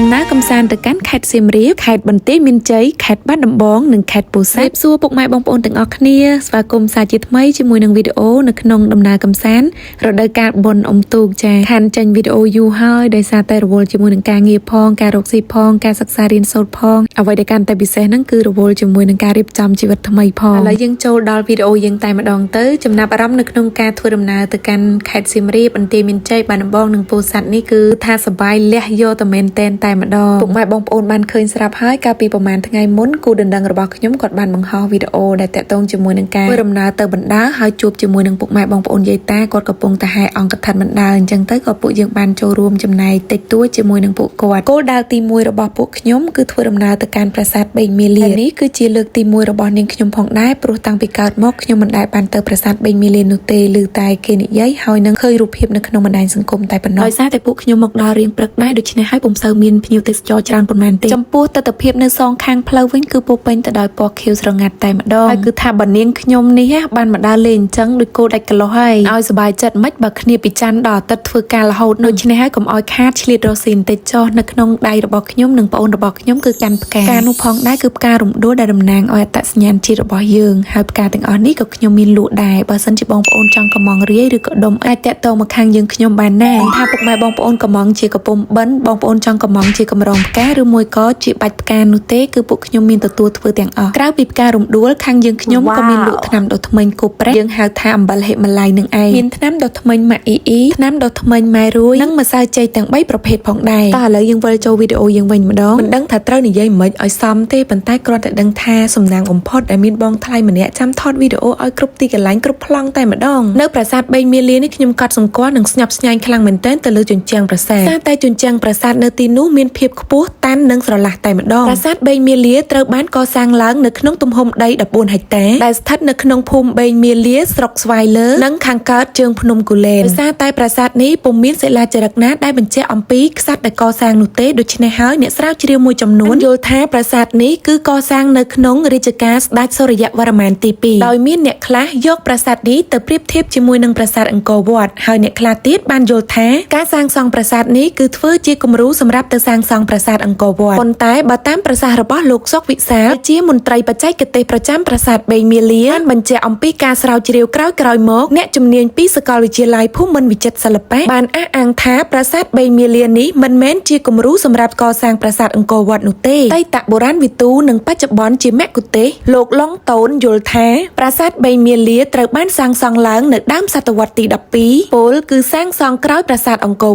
ដំណើរកំសាន្តទៅកាន់ខេត្តសៀមរាបខេត្តបន្ទាយមានជ័យខេត្តបាត់ដំបងនិងខេត្តពោធិ៍សាត់សួរពុកម៉ែបងប្អូនទាំងអស់គ្នាស្វាគមន៍សាជាថ្មីជាមួយនឹងវីដេអូនៅក្នុងដំណើរកំសាន្តរដូវកាលបុណ្យអុំទូកចាខានចេញវីដេអូយូរហើយដោយសារតែរវល់ជាមួយនឹងការងារផងការរកស៊ីផងការសិក្សារៀនសូត្រផងអ្វីដែលកាន់តែពិសេសហ្នឹងគឺរវល់ជាមួយនឹងការរៀបចំជីវិតថ្មីផងឥឡូវយើងចូលដល់វីដេអូយើងតែម្ដងទៅចំណាប់អារម្មណ៍នៅក្នុងការធ្វើដំណើរទៅកាន់ខេត្តសៀមរាបបន្ទាយមានជ័យបាត់ដំបងនិងពោធិ៍សាត់នេះគឺថាសប្បាយលះយកតែមែនតែម្ដងពុកម៉ែបងប្អូនបានឃើញស្រាប់ហើយកាលពីប្រហែលថ្ងៃមុនគូដណ្ដឹងរបស់ខ្ញុំគាត់បានបង្ហោះវីដេអូដែលតាក់ទងជាមួយនឹងការធ្វើដំណើរទៅបណ្ដើរហើយជួបជាមួយនឹងពុកម៉ែបងប្អូនយាយតាគាត់កំពុងតែហែអង្គកថាបណ្ដើរអញ្ចឹងទៅក៏ពួកយើងបានចូលរួមចំណែកតិចតួចជាមួយនឹងពួកគាត់គោលដៅទី1របស់ពួកខ្ញុំគឺធ្វើដំណើរទៅកាន់ប្រាសាទបេងមាលានេះគឺជាលើកទី1របស់នាងខ្ញុំផងដែរព្រោះតាំងពីកើតមកខ្ញុំមិនដែលបានទៅប្រាសាទបេងមាលានោះទេឮតែគេនិយាយហើយនឹងឃើញរូបភាពនៅក្នុងបណ្ដាញសង្គមតែប៉ុណ្ណោះដោយសារតែពួកខ្ញុំមកដល់រៀងព្រឹកដែរដូច្នេះហើយពុំសូវមានភ្ញៀវទេសចរច្រើនប៉ុន្មានទេចំពោះទិដ្ឋភាពនៅសងខាងផ្លូវវិញគឺពោពេញទៅដោយពណ៌ខៀវស្រងាត់តែម្ដងហើយគឺថាបើនាងខ្ញុំនេះបានមកដើរលេងអញ្ចឹងដូចគោដាច់កន្លោះហើយឲ្យសប្បាយចិត្តមិនបើគ្នាពីច័ន្ទដល់អាទិត្យធ្វើការរហូតដូច្នេះហើយកុំឲ្យខាតឆ្លៀតរស់ស៊ីបន្តិចចុះនៅក្នុងដៃរបស់ខ្ញុំនិងប្អូនរបស់ខ្ញុំគឺកាន់ផ្កានោះផងដែរគឺផ្ការំដួលដែលតំណាងឲ្យអត្តសញ្ញាណជាតិរបស់យើងហើយផ្កាទាំងអស់នេះក៏ខ្ញុំមានលក់ដែរបើសិនជាបងប្អូនចង់កំងរាយឬក៏ដុំអាចតាក់ទងមកខាងយើងខ្ញុំបានណាថាពុកម៉ែបងប្អូនកំងជាកំពុំបិណ្ឌបងប្អូនចង់កំងជាកម្រងផ្កាឬមួយក៏ជាបាច់ផ្កានោះទេគឺពួកខ្ញុំមានទទួលធ្វើទាំងអស់ក្រៅពីផ្ការំដួលខាងយើងខ្ញុំក៏មានលក់ថ្នាំដុសធ្មេញគូប្រេះយើងហៅថាអំបិលហិមាល័យនឹងឯងមានថ្នាំដុសធ្មេញម៉ាក់អ៊ីថ្នាំដុសធ្មេញម៉ែរួយនិងម្សៅចេកទាំង3ប្រភេទផងដែរតោះឥឡូវយើងវិលចូលវីដេអូយើងវិញម្ដងមិនដឹងថាត្រូវនិយាយមិនឲ្យសមទេប៉ុន្តែគ្រាន់តែដឹងថាសំណាងបំផុតដែលមានបងថ្លៃម្នាក់ចាំថតវីដេអូឲ្យគ្រប់ទីកន្លែងគ្រប់ប្លង់តែម្ដងនៅប្រាសាទបេងមាលានេះខ្ញុំកត់សម្គាល់និងស្ញប់ស្ញែងខ្លាំងមែនទែនទៅលើជញ្ជាំងប្រាសាទតែជញ្ជាំងប្រាសាទនៅទីនោះមានភាពខ្ពស់តាន់និងស្រឡះតែម្ដងប្រាសាទបេងមាលាត្រូវបានកសាងឡើងនៅក្នុងទំហំដី14ហិកតាដែលស្ថិតនៅក្នុងភូមិបេងមាលាស្រុកស្វាយលើនិងខាងកើតជើងភ្នំគូលែនដោយសារតែប្រាសាទនេះពុំមានសិលាចារឹកណាដែលបញ្ជាក់អំពីក្សត្រដែលកសាងនោះទេដូច្នេះហើយអ្នកស្រាវជ្រាវមួយចំនួនយល់ថាប្រាសាទនេះគឺកសាងនៅក្នុងរជ្ជកាលស្ដេចសូរ្យវរ្ម័នទី2ដោយមានអ្នកខ្លះយកប្រាសាទនេះទៅប្រៀបធៀបជាមួយនឹងប្រាសាទអង្គរវត្តហើយអ្នកខ្លះទៀតបានយល់ថាការសាងសង់ប្រាសាទនេះគឺធ្វើជាគំរូសម្រាប់ទៅសាងសង់ប្រាសាទអង្គរវត្តប៉ុន្តែបើតាមប្រសាសន៍របស់លោកសុកវិសាលជាមន្ត្រីបច្ចេកទេសប្រចាំប្រាសាទបេងមាលាបានបញ្ជាក់អំពីការស្រាវជ្រាវក្រោយៗមកអ្នកជំនាញពីសាកលវិទ្យាល័យភូមិន្ទវិចិត្រសិល្បៈបានអះអាងថាប្រាសាទបេងមាលានេះមិនមែនជាគំរូសម្រាប់កសាងប្រាសាទអង្គរវត្តនោះទេអតីតបុរាណវិទូនិងបច្ចុប្បន្នជាមគ្គុទ្ទេសក៍លោកឡុងតូនយល់ថាប្រាសាទបេងមាលាត្រូវបានសាងសង់ឡើងនៅដើមសតវត្សទី12ពោលគឺសាងសង់ក្រោយប្រាសាទអង្គរ